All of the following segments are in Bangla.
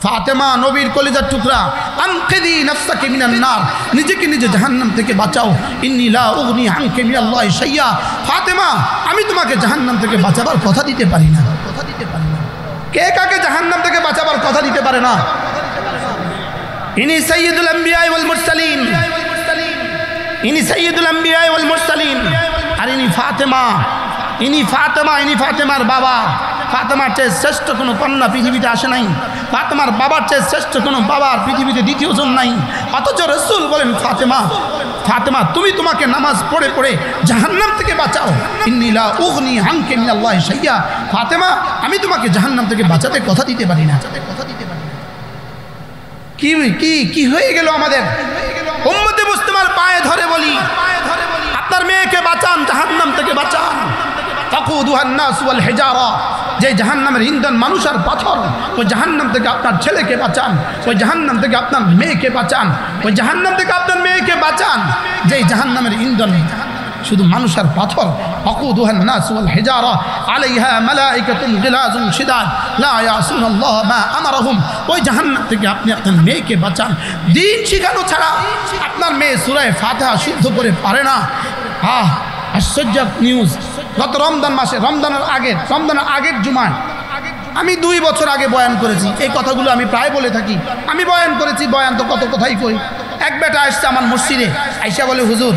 ফাতেমা নবীর কলিজার টুকরা, আনকিদি নাফসাকি মিনান নার, নিজেকে নিজে জাহান্নাম থেকে বাঁচাও। ইন্নী লা উগনি আনকি মিনাল্লাহি শাইয়া, ফাতেমা আমি তোমাকে জাহান্নাম থেকে বাঁচাবার কথা দিতে পারি না। কে কাকে জাহান্নাম থেকে বাঁচাবার কথা দিতে পারে না? ইনি সাইয়্যিদুল আম্বিয়া ওয়াল মুরসালিন, ইনি সাইয়্যিদুল আম্বিয়া ওয়াল মুরসালিন। আর ইনি ফাতেমা, ইনি ফাতেমার বাবা। ফাতেমার চেয়ে শ্রেষ্ঠ কোনো কন্যা পৃথিবীতে আসে নাই, ফাতেমার বাবার চেয়ে শ্রেষ্ঠ কোনো বাবার পৃথিবীতে দ্বিতীয় জন নাই। অথচ রাসূল বলেন ফাতেমা তুমি তোমাকে নামাজ পড়ে পড়ে জাহান্নাম থেকে বাঁচাও। ইন্নী লা উগনি আনকি মিনাল্লাহি শাইয়া, ফাতেমা আমি তোমাকে জাহান্নাম থেকে বাঁচাতে কথা দিতে পারি না। কি কি কি হয়ে গেল আমাদের? উম্মতে মুসলিমার পায়ে ধরে বলি, আপনার মেয়েকে বাঁচান, জাহান্নাম থেকে বাঁচান। তাকুদুহান নাস ওয়াল হিজারা, যে জাহান্নামের ইন্ধন মানুষ আর পাথর, ওই জাহান্নাম থেকে আপনার ছেলেকে বাঁচান, ওই জাহান্নাম থেকে আপনার মেয়েকে বাঁচান, ওই জাহান্নাম থেকে আপনার মেয়েকে বাঁচান যে জাহান্নামের ইন্ধন শুধু মানুষ আর পাথর। তাকুদুহান নাস ওয়াল হিজারা আলাইহা মালাইকাতুন গিলাজুন শিদাদ লা ইয়াসুনাল্লাহ মা আমারহুম, ওই জাহান্নাম থেকে আপনি আপনার মেয়েকে বাঁচান। দিন শিখানো ছাড়া আপনার মেয়ে সূরা ফাতিহা শুদ্ধ করে পারে না। আশ্চর্য নিউজ, গত রমজান মাসে, রমজানের আগের জুমায় আমি 2 বছর আগে বয়ান করেছি। এই কথাগুলো আমি প্রায় বলে থাকি, আমি বয়ান করেছি, বয়ান তো কত কথাই কই। এক বেটা আসছে আমার মসজিদে, আইসা বলে হুজুর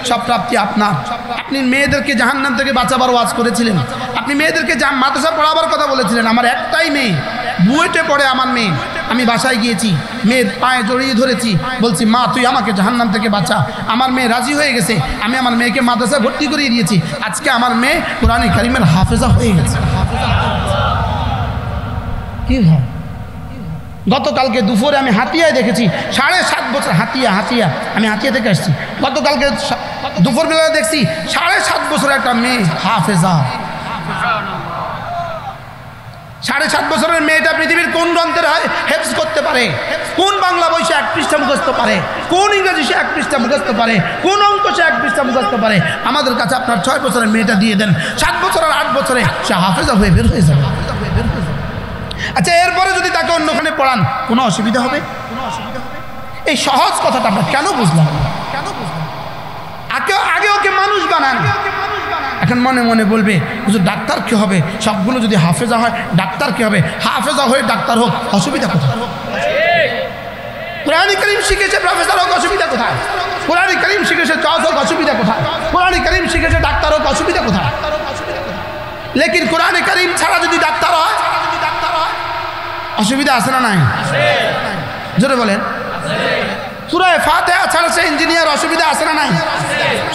সব প্রাপ্তি আপনার, আপনি মেয়েদেরকে জাহান্নাম থেকে বাঁচাবার ওয়াজ করেছিলেন, আপনি মেয়েদেরকে মাদ্রাসা পড়াবার কথা বলেছিলেন। আমার একটাই মেয়ে, বুয়েটে পড়ে আমার মেয়ে। আমি বাসায় গিয়েছি, মেয়ের পায়ে জড়িয়ে ধরেছি, বলছি মা তুই আমাকে জাহান্নাম থেকে বাঁচা। আমার মেয়ে রাজি হয়ে গেছে, আমি আমার মেয়েকে মাদ্রাসায় ভর্তি করিয়ে দিয়েছি। আজকে আমার মেয়ে কোরআনে কারিমের হাফেজা হয়ে গেছে। কি হয়? গতকালকে দুপুরে আমি হাতিয়ায় দেখেছি, 7.5 বছর হাতিয়া, আমি হাতিয়া থেকে আসছি। গতকালকে দুপুরবেলা দেখছি 7.5 বছর একটা মেয়ে হাফেজা। 7.5 বছরের মেয়েটা পৃথিবীর কোন গ্রন্থের হেফজ করতে পারে, কোন বাংলা বই সে 1 পৃষ্ঠা মুখস্থ পারে, কোন ইংরেজি সে 1 পৃষ্ঠা মুখস্থ পারে, কোন অঙ্ক সে 1 পৃষ্ঠা মুখস্থ পারে। আমাদের কাছে আপনার 6 বছরের মেয়েটা দিয়ে দেন, 7 বছর আর 8 বছরে সে হাফেজা হয়ে বের হয়ে যাবে। আচ্ছা, এরপরে যদি তাকে অন্যখানে পড়ান কোনো অসুবিধা হবে? এই সহজ কথাটা আমরা কেন বুঝলাম? আগে ওকে মানুষ বানান। এখন মনে মনে বলবে হুজুর ডাক্তার কি হবে? সবগুলো যদি হাফেজা হয় ডাক্তার কি হবে? হাফেজা হয়ে ডাক্তার হোক, অসুবিধা কোথায়? কোরআন কারীম শিখেছে প্রফেসর হোক, অসুবিধা কোথায়? কোরআন কারীম শিখেছে জজ হোক, অসুবিধা কোথায়? কোরআন কারীম শিখেছে ডাক্তার হোক, অসুবিধা কোথায়? লেকিন কোরআন কারীম ছাড়া যদি ডাক্তার হয় অসুবিধা আছে না নাই? জোরে বলেন। সূরা ফাতিহা ছাড়া সে ইঞ্জিনিয়ার, অসুবিধা আছে না নাই?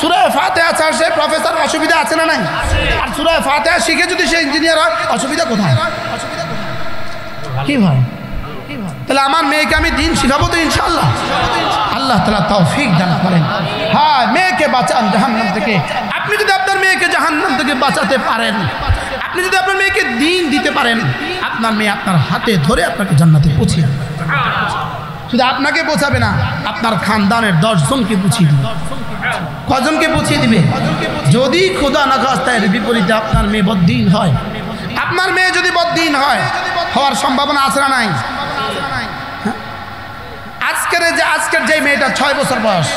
সূরা ফাতিহা ছাড়া সে প্রফেসর, অসুবিধা আছে না নাই? আর সূরা ফাতিহা শিখে যদি সে ইঞ্জিনিয়ার হয় অসুবিধা কোথায়? কি ভাই? তাহলে আমার মেয়েকে আমি দিন শিখাবো তো ইনশাআল্লাহ। আল্লাহ তাআলা তৌফিক দান করেন। হ্যাঁ, মেয়েকে বাঁচান জাহান্নাম থেকে। আপনি যদি আপনার মেয়েকে জাহান্নাম থেকে বাঁচাতে পারেন, আপনি যদি আপনার মেয়েকে দিন দিতে পারেন, আপনার মেয়ে আপনার হাতে ধরে আপনাকে জান্নাতে পৌঁছে দেবে। শুধু আপনাকে পৌঁছাবে না, আপনার খানদানের 10 জনকে পৌঁছে দিবে। কজনকে পৌঁছে দিবে? যদি খোদা না খাস্তা এর বিপরীতে আপনার মেয়ে বদ্দিন হয়, আপনার মেয়ে যদি বদ্দিন হয়, হওয়ার সম্ভাবনা আছে না নাই? আজকের যে মেয়েটা 6 বছর বয়স,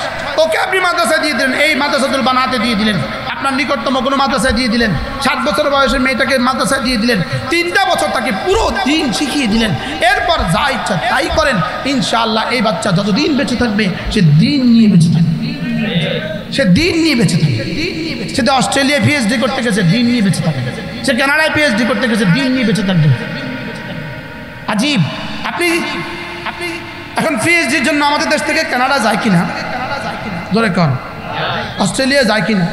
ওকে আপনি মাদ্রাসায় দিয়ে দিলেন, এই মাদ্রাসাতুল বানাতে দিয়ে দিলেন, আপনার নিকটতম কোনো মাদ্রাসায় দিয়ে দিলেন। 7 বছর বয়সের মেয়েটাকে মাদ্রাসায় দিয়ে দিলেন, 3টা বছর তাকে পুরো দিন শিখিয়ে দিলেন। এরপর যা ইচ্ছা তাই করেন, ইনশাআল্লাহ এই বাচ্চা যতদিন বেঁচে থাকবে সে দিন নিয়ে বেঁচে থাকবে। সে দিন নিয়ে বেঁচে থাকবে। সে তো অস্ট্রেলিয়ায় পিএইচডি করতে গেছে, দিন নিয়ে বেঁচে থাকবে। সে কানাডায় পিএইচডি করতে গেছে, দিন নিয়ে বেঁচে থাকবে। আজীব। আপনি এখন পিএইচডির জন্য আমাদের দেশ থেকে কানাডা যায় কিনা? ধরে কন, অস্ট্রেলিয়া যায় কিনা?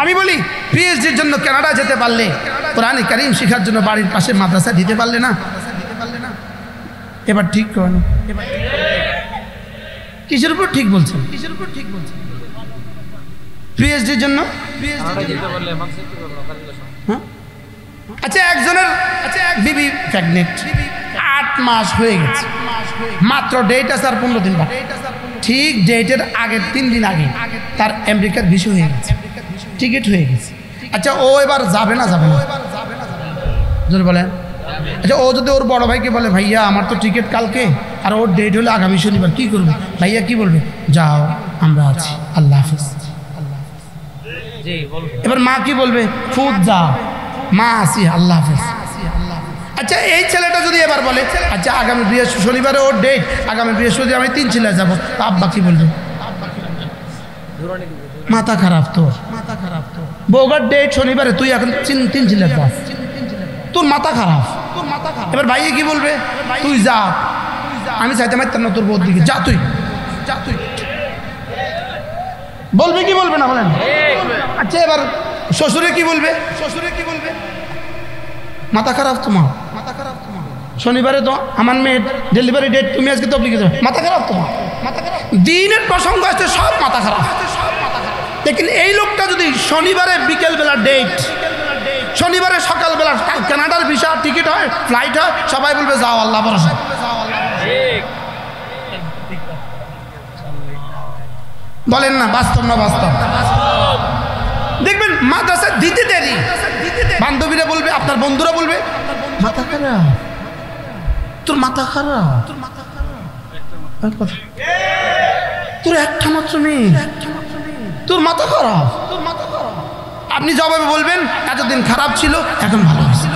আমি বলি পিএইচডির জন্য কানাডা যেতে পারলে, কোরআন কারীম শেখার জন্য বাড়ির পাশে মাদ্রাসা দিতে পারলে না? এবার ঠিক করেন। কিসের উপর ঠিক বলছেন? পিএইচডির জন্য? আচ্ছা, একজনের বিবি প্রেগনেন্ট, 8 মাস হয়ে গেছে, মাত্র ডেট আছে আর 15 দিন বাকি। ঠিক ডেটের আগের 3 দিন আগে তার আমেরিকার ভিসা হয়ে গেছে, টিকিট হয়ে গেছে। আচ্ছা, ও এবার যাবে না? জোরে বলেন। আচ্ছা, ও যদি ওর বড় ভাইকে বলে ভাইয়া আমার তো টিকিট কালকে আর ওর ডেট হলো আগামী শনিবার, কি করবে? ভাইয়া কি বলবে? যাও আমরা আছি, আল্লাহ হাফেজ। এবার মা কি বলবে? খুদ যা, মা আসি, আল্লাহ হাফেজ। আচ্ছা, এই ছেলেটা যদি এবার বলে আচ্ছা আগামী শনিবারে ওর ডেট, আগামী বৃহস্পতিবার আমি 3 চিল্লা যাবো, তা আব্বা কি বলবে? মাথা খারাপ তোর, মাথা খারাপ তোর, বউগার ডেট শনিবারে, তুই এখন 3 চিল্লা যাস, তোর মাথা খারাপ। এবার ভাইয়ে কি বলবে? তুই যা, আমি চাইতে পারতাম না তোর বউর দিকে, যা তুই, যা তুই। বলবে কি বলবে না বলেন? আচ্ছা, এবার শ্বশুরে কি বলবে? শ্বশুরে কি বলবে? মাথা খারাপ তোমার, মাথা খারাপ তোমার, শনিবারে তো আমার মেয়ের ডেলিভারি ডেট, তুমি আজকে তো লিখে দেবে, মাথা খারাপ তোমার, মাথা খারাপ। দিনের প্রসঙ্গ আসছে সব মাথা খারাপ। লেকিন এই লোকটা যদি শনিবারে বিকেলবেলা ডেট, শনিবারে সকালবেলা কানাডার ভিসা টিকিট হয়, ফ্লাইট হয়, সবাই বলবে যাও আল্লাহ ভরসা। বলেন না বাস্তব না বাস্তব? দেখবেন মাদ্রাসা দিতে দেরি, বান্ধবীরা বলবে, আপনার বন্ধুরা বলবে মাথা খারাপ তোর, মাথা খারাপ তোর, মাথা খারাপ, তোর একটা মাত্র মেয়ে, তোর মাথা খারাপ, তোর মাথা খারাপ। আপনি জবাবে বলবেন এতদিন খারাপ ছিল এখন ভালো হয়েছে।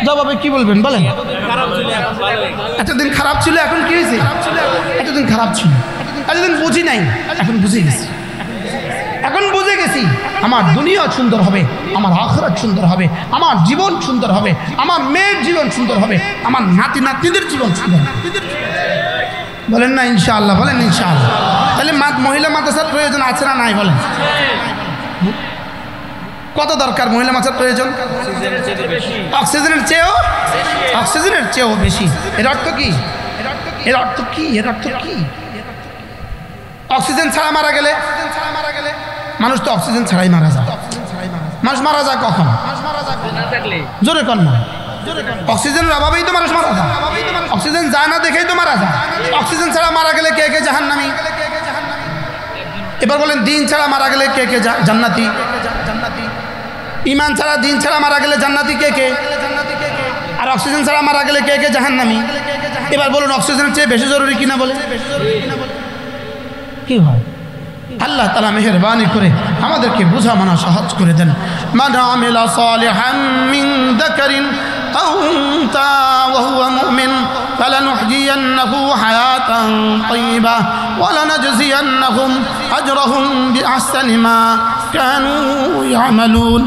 জবাবে কি বলবেন বলেন? এতদিন খারাপ ছিল এখন কি হয়েছে? এতদিন খারাপ ছিল, এতদিন বুঝি নাই, এখন বুঝে গেছি, এখন বুঝে গেছি আমার দুনিয়া সুন্দর হবে, আমার আখিরাত সুন্দর হবে, আমার জীবন সুন্দর হবে, আমার মেয়ের জীবন সুন্দর হবে, আমার নাতি নাতনিদের জীবন সুন্দর হবে। বলেন না ইনশাআল্লাহ? বলেন ইনশাআল্লাহ। তাহলে মহিলা মাদ্রাসার প্রয়োজন আছে না নাই বলেন? কত দরকার মহিলা মাদ্রাসার প্রয়োজন? অক্সিজেনের চেয়েও, অক্সিজেনের চেয়েও বেশি। এর অর্থ কি? এর অর্থ কি? এর অর্থ কি? অক্সিজেন ছাড়া মারা গেলে, মানুষ তো অক্সিজেন ছাড়াই মারা যায়। মানুষ মারা যায় কখন? জোরে কর না। অক্সিজেনের অভাবেই তো মানুষ মারা যায়, অক্সিজেন যায় না দেখেই তো মারা যায়। অক্সিজেন ছাড়া মারা গেলে কে কে জাহান্নামী? এবার বলেন দিন ছাড়া মারা গেলে কে কে জান্নাতি? ঈমান ছাড়া, দিন ছাড়া মারা গেলে জান্নাতি কে কে? আর অক্সিজেন ছাড়া মারা গেলে কে কে জাহান্নামী? এবার বলুন অক্সিজেনের চেয়ে বেশি জরুরি কিনা বলে? কি হয়? আল্লাহ তাআলা মেহেরবানি করে আমাদেরকে বোঝা মানা সহজ করে দেন। মান আমিলা সালিহাম মিন যাকারিন আও উনসা ওয়া হুয়া মুমিন ফালানুহয়িয়ান্নাহু হায়াতান তাইয়্যিবা ওয়া লানাজজিয়ান্নাহুম আজরাহুম বিআহসানি মা কানু ইয়ামালুন।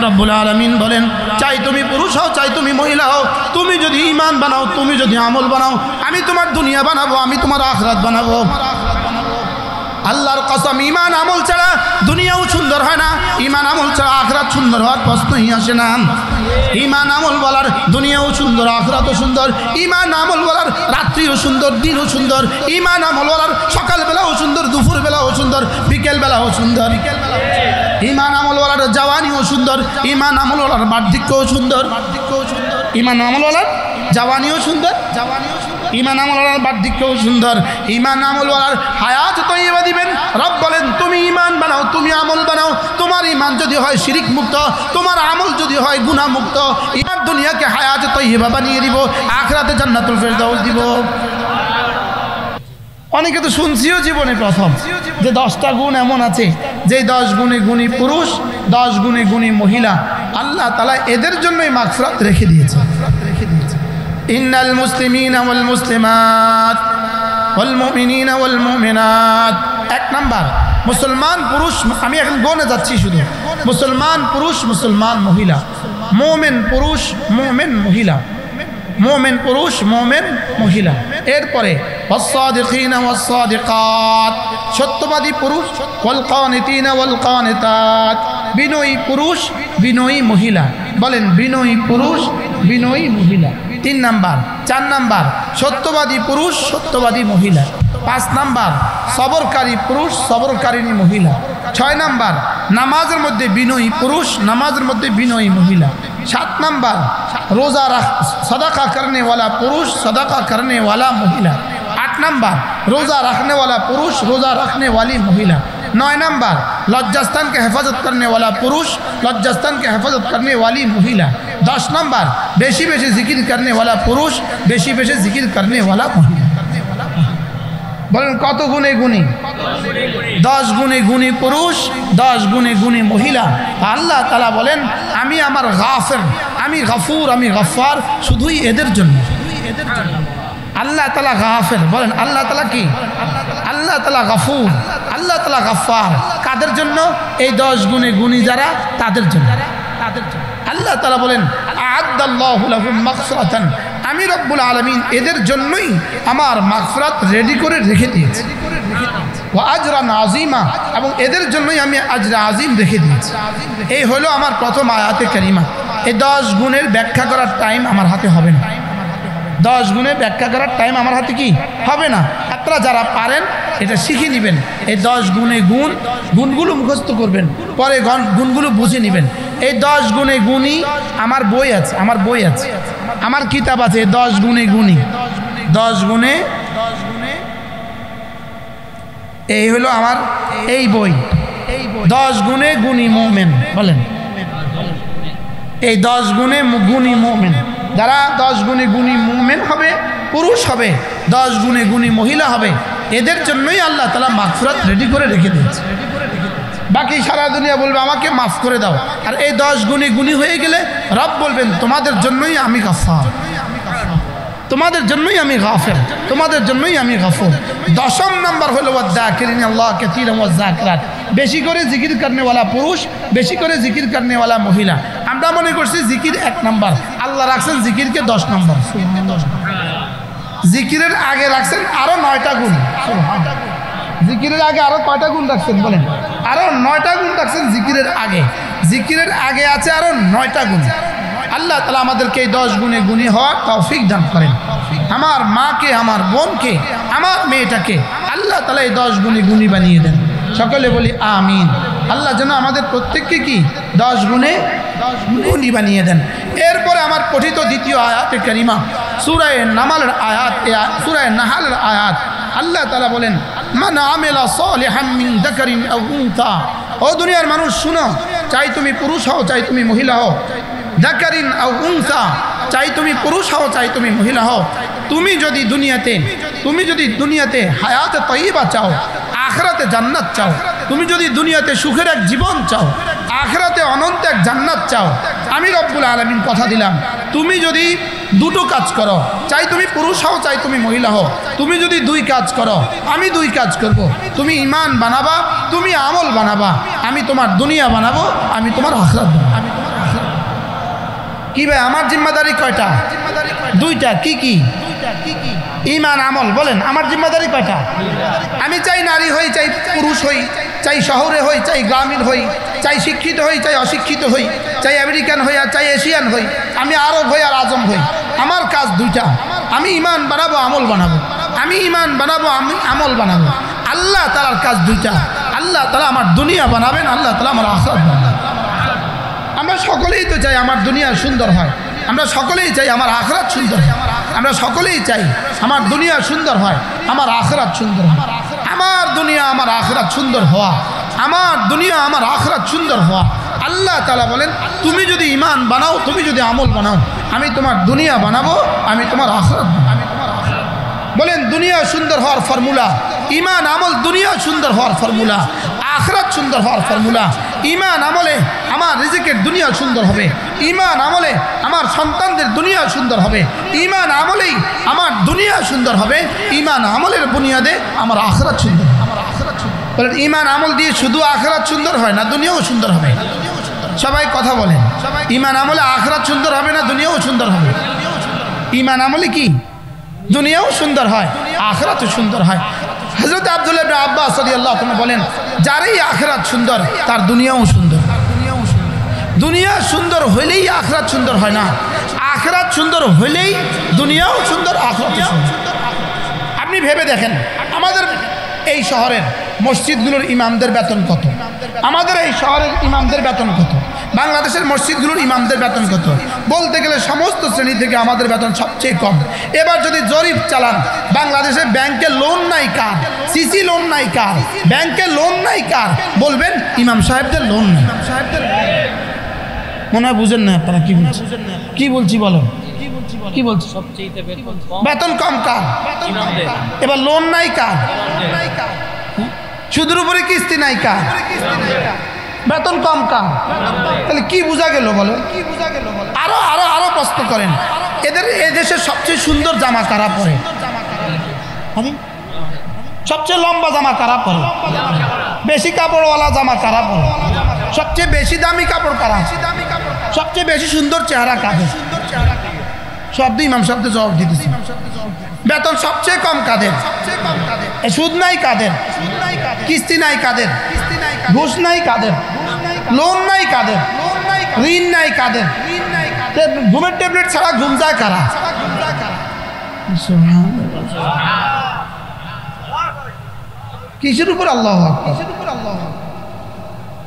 রব্বুল আলামিন বলেন, চাই তুমি পুরুষ হও, চাই তুমি মহিলা হও, তুমি যদি ঈমান বানাও, তুমি যদি আমল বানাও, আমি তোমার দুনিয়া বানাবো, আমি তোমার আখিরাত বানাবো। আল্লাহর কসম, ঈমান আমল ছাড়া দুনিয়াও সুন্দর হয় না, ঈমান আমল ছাড়া আখিরাত সুন্দর হওয়ার প্রশ্নই আসে না। ঈমান আমল বলার দুনিয়াও সুন্দর, আখিরাতও সুন্দর। ঈমান আমল বলার রাত্রিও সুন্দর, দিনও সুন্দর। ঈমান আমল বলার সকালবেলাও সুন্দর, দুপুর বেলাও সুন্দর, বিকেল বেলাও সুন্দর। ঈমান আমল বলার জওয়ানিও সুন্দর, ঈমান আমল বলার বার্ধক্যও সুন্দর। ঈমান আমল বলার জওয়ানিও সুন্দর, ঈমান আমল ওয়ালার বার্ধক্যও সুন্দর। ঈমান আমল ওয়ালার হায়াত তৈয়বা দিবেন। রব বলেন, তুমি ঈমান বানাও, তুমি আমল বানাও। তোমার ঈমান যদি হয় শিরিক মুক্ত, তোমার আমল যদি হয় গুনাহ মুক্ত, ঈমান দুনিয়াকে হায়াত তৈয়বা বানিয়ে দিব, আখিরাতে জান্নাতুল ফেরদাউস দিব। অনেকে তো শুনছিও জীবনে প্রথম যে 10টা গুণ এমন আছে, যে 10 গুণে গুণী পুরুষ, 10 গুণে গুণী মহিলা। আল্লাহ তাআলা এদের জন্যই মাগফিরাত রেখে দিয়েছে। ইন্নাল মুসলিমিনা ওয়াল মুসলিমাত ওয়াল মুমিনিনা ওয়াল মুমিনাত। 1 নাম্বার মুসলমান পুরুষ, আমি এখন গনে যাচ্ছি শুধু, মুসলমান পুরুষ, মুসলমান মহিলা, মুমিন পুরুষ, মুমিন মহিলা, মুমিন পুরুষ, মুমিন মহিলা। এরপরে ওয়াস-সাদিকিনা ওয়াস-সাদিকাত, সত্যবাদী পুরুষ, ওয়াল কানিতিনা ওয়াল কানিতাত, বিনয়ী পুরুষ, বিনয়ী মহিলা। বলেন বিনয়ী পুরুষ, বিনয়ী মহিলা। 3 নাম্বার। 4 নাম্বার সত্যবাদী পুরুষ, সত্যবাদী মহিলা। 5 নাম্বার সবরকারী পুরুষ, সবরকারিণী মহিলা। 6 নাম্বার নামাজের মধ্যে বিনয়ী পুরুষ, নামাজের মধ্যে বিনয়ী মহিলা। 7 নাম্বার রোজা সদাকা করনে वाला पुरुष, सदाका करने वाला महिला। 8 नंबर रोज़ा रखने वाला पुरुष, रोज़ा रखने वाली महिला। 9 नंबर लज्जास्थान के हिफाजत करने वाला पुरुष, लज्जास्थान के हिफाजत करने वाली महिला। 10 नंबर बेशी बेशी जिक्र करने वाला पुरुष, बेशी बेशी जिक्र करने वाला महिला। বলেন কত গুণে গুণী? 10 গুণে গুণী পুরুষ, 10 গুণে গুণী মহিলা। আল্লাহ তাআলা বলেন আমি আমার গাফির, আমি গফুর, আমি গফফার শুধুই এদের জন্য। আল্লাহ তাআলা গাফির, বলেন আল্লাহ তাআলা কি? আল্লাহ তাআলা গফুর, আল্লাহ তাআলা গফফার। কাদের জন্য? এই 10 গুণে গুণী যারা, তাদের জন্য। আল্লাহ তাআলা বলেন আ'আদাল্লাহু লাহুম মাগফিরাতান, আমি রব্বুল আলামিন এদের জন্যই আমার মাগফিরাত রেডি করে রেখে দিয়েছি। ওয়া আজরান আযীমা, এবং এদের জন্যই আমি আজরা আযীম রেখে দিয়েছি। এই হলো আমার প্রথম আয়াতে কারিমা। এই 10 গুণের ব্যাখ্যা করার টাইম আমার হাতে হবে না। 10 গুণে ব্যাখ্যা করার টাইম আমার হাতে কি হবে না। আপনারা যারা পারেন এটা শিখে নেবেন। এই 10 গুণে গুণ, গুণগুলো মুখস্থ করবেন, পরে গুণগুলো বুঝে নেবেন। এই 10 গুণে গুণী আমার বই আছে, আমার বই আছে, আমার কিতাব আছে। 10 গুণে গুণী, 10 গুণে, এই হলো আমার এই বই। 10 গুণে গুণী মুমিন, বলেন এই 10 গুণে গুণী মুমিন যারা 10 গুণে গুণী মুমিন হবে, পুরুষ হবে, 10 গুণে গুণী মহিলা হবে, এদের জন্যই আল্লাহ তাআলা মাগফিরাত রেডি করে রেখে দিয়েছে। বাকি সারা দুনিয়া বলবে আমাকে মাফ করে দাও, আর এই 10 গুণে গুণী হয়ে গেলে রব বলবেন তোমাদের জন্যই আমি গফফার, তোমাদের জন্যই আমি গাফির, তোমাদের জন্যই আমি গফুর। 10ম নাম্বার হলো ওয়াযাকিরিন আল্লাহ কাসীরান ওয়াযাকিরাত, বেশি করে জিকির করনে वाला পুরুষ, বেশি করে জিকির করনে वाला মহিলা। আমরা মনে করছি জিকির 1 নাম্বার, আল্লাহ রাখছেন জিকিরকে 10 নাম্বার। জিকিরের আগে রাখছেন আরো 9টা গুণ। জিকিরের আগে আরো কয়টা গুণ রাখছেন বলেন? আরো 9টা গুণ রাখছেন জিকিরের আগে। জিকিরের আগে আছে আরো 9টা গুণ। আল্লাহ তাআলা আমাদেরকে এই 10 গুণে গুণী হওয়ার তৌফিক দান করেন। আমার মাকে, আমার বোনকে, আমার মেয়েটাকে আল্লাহ তাআলা এই 10 গুণে গুণী বানিয়ে দেন। সকলে বলি আমিন। আল্লাহ যেন আমাদের প্রত্যেককে কি 10 গুণে গুণী বানিয়ে দেন। এরপরে আমার পঠিত দ্বিতীয় আয়াতে কারিমা সূরা নামালের আয়াত, সূরা নাহালের আয়াত। আল্লাহ তাআলা বলেন মান আমিলা সালিহাম মিন যাকারিন আও উনসা, ও দুনিয়ার মানুষ শুনো, চাই তুমি পুরুষ হও চাই তুমি মহিলা হও, যাকারিন আও উনসা, চাই তুমি পুরুষ হও চাই তুমি মহিলা হও, তুমি যদি দুনিয়াতে হায়াতে তাইয়্যিবা চাও, আখিরাতে জান্নাত চাও, তুমি যদি দুনিয়াতে সুখের এক জীবন চাও, আখিরাতে অনন্ত এক জান্নাত চাও, আমি রব্বুল আলামিন কথা দিলাম তুমি যদি দুটো কাজ করো, চাই তুমি পুরুষ হও চাই তুমি মহিলা হও, তুমি যদি 2 কাজ করো আমি 2 কাজ করব। তুমি ঈমান বানাবা, তুমি আমল বানাবা, আমি তোমার দুনিয়া বানাবো, আমি তোমার আখিরাত বানাবো। কি ভাই আমার জিম্মাদারি কয়টা? 2টা। কি কি? ঈমান আমল। বলেন আমার জিম্মাদারি কয়টা? আমি চাই নারী হই চাই পুরুষ হই, চাই শহরে হই চাই গ্রামীণ হই, চাই শিক্ষিত হই চাই অশিক্ষিত হই, চাই আমেরিকান হই আর চাই এশিয়ান হই, আমি আরব হই আর আজম হই, আমার কাজ 2টা। আমি ঈমান বানাবো, আমল বানাবো, আমি ঈমান বানাবো, আমি আমল বানাবো। আল্লাহ তাআলার কাজ 2টা। আল্লাহ তাআলা আমার দুনিয়া বানাবেন, আল্লাহ তাআলা আমার আখিরাত বানাবেন। আমরা সকলেই তো চাই আমার দুনিয়া সুন্দর হয়, আমরা সকলেই চাই আমার আখিরাত সুন্দর হয়, আমরা সকলেই চাই আমার দুনিয়া সুন্দর হয়, আমার আখিরাত সুন্দর হয়। আমার দুনিয়া আমার আখিরাত সুন্দর হওয়া, আমার দুনিয়া আমার আখিরাত সুন্দর হওয়া। আল্লাহ তাআলা বলেন তুমি যদি ঈমান বানাও, তুমি যদি আমল বানাও, আমি তোমার দুনিয়া বানাবো, আমি তোমার আখিরাত বানাবো। বলেন দুনিয়া সুন্দর হওয়ার ফর্মুলা, ঈমান আমল দুনিয়া সুন্দর হওয়ার ফর্মুলা, আখিরাত সুন্দর হওয়ার ফর্মুলা। ঈমান আমলে আমার রিজিকের দুনিয়া সুন্দর হবে, ঈমান আমলে আমার সন্তানদের দুনিয়া সুন্দর হবে, ঈমান আমলেই আমার দুনিয়া সুন্দর হবে, ঈমান আমলের বুনিয়াদে আমার আখিরাত সুন্দর হবে। বলেন ঈমান আমল দিয়ে শুধু আখিরাত সুন্দর হয় না দুনিয়াও সুন্দর হবে? সবাই কথা বলেন। ঈমান আমলে আখিরাত সুন্দর হবে না দুনিয়াও সুন্দর হবে? ঈমান আমলে কি দুনিয়াও সুন্দর হয়, আখিরাতও সুন্দর হয়। হযরত আব্দুল্লাহ ইবনে আব্বাস রাদিয়াল্লাহু তাআলা বলেন যারই আখিরাত সুন্দর তার দুনিয়াও সুন্দর। দুনিয়া সুন্দর হইলেই আখিরাত সুন্দর হয় না, আখিরাত সুন্দর হইলেই দুনিয়াও সুন্দর, আখিরাতও সুন্দর। আপনি ভেবে দেখেন আমাদের এই শহরের মসজিদগুলোর ইমামদের বেতন কত? আমাদের এই শহরের ইমামদের বেতন কত? বাংলাদেশের মসজিদগুলোর ইমামদের বেতন কত? বলতে গেলে সমস্ত শ্রেণী থেকে আমাদের বেতন সবচেয়ে কম। এবার যদি জরিপ চালান বাংলাদেশে ব্যাংকে লোন নাই কার, সিসি লোন নাই কার, ব্যাংকে লোন নাই কার, বলবেন ইমাম সাহেবদের লোন নাই। মনে হয় বুঝেন না আপনারা কি বলছি, কি বলছি বলেন, কি বলছি? বেতন কম কার? এবার লোন নাই কার? সুদের উপরে কিস্তি নাই কার? বেতন কম কার? তাহলে কি বোঝা গেল বলেন? আরো আরো আরো প্রশ্ন করেন, এদের এদেশের সবচেয়ে সুন্দর জামা কারা পরে? সবচেয়ে লম্বা জামা কারা পরে? বেশি কাপড়ওয়ালা জামা কারা পরে? সবচেয়ে বেশি দামি কাপড় কারা? সবচেয়ে বেশি সুন্দর চেহারা কাদের? শব্দ ইমাম শব্দ জবাব দিতেছি। বেতন সবচেয়ে কম কাদের? সুদ নাই কাদের? কিস্তি নাই কাদের? ঘুষ নাই কাদের? লোন নাই কাদের? ঋণ নাই কাদের? ঘুমের ট্যাবলেট ছাড়া ঘুম যায় কারা? কিসের উপর আল্লাহ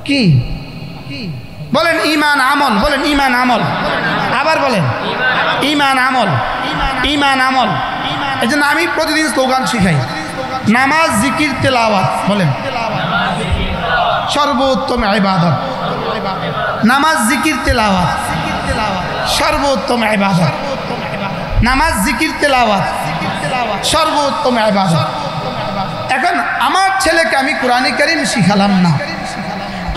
কি বলেন? ইমান আমল বলেন, ইমান আমল। আবার বলেন ইমান আমল, ইমান আমল। এই জন্য আমি প্রতিদিন স্লোগান শিখাই, নামাজ জিকির তেলাওয়াত বলেন সর্বোত্তম ইবাদত। নামাজ জিকির তেলাওয়াত সর্বোত্তম ইবাদত। নামাজ জিকির তেলাওয়াত সর্বোত্তম ইবাদত। এখন আমার ছেলেকে আমি কোরআনে কারীম শিখালাম না,